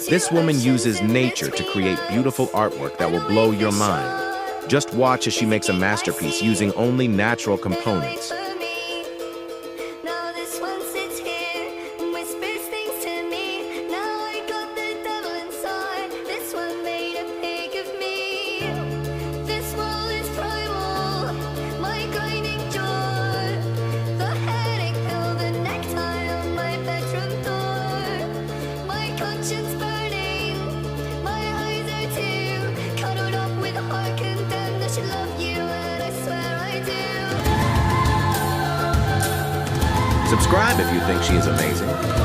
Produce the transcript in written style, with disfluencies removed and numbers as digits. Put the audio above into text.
This woman uses nature to create beautiful artwork that will blow your mind. Just watch as she makes a masterpiece using only natural components. Subscribe if you think she is amazing.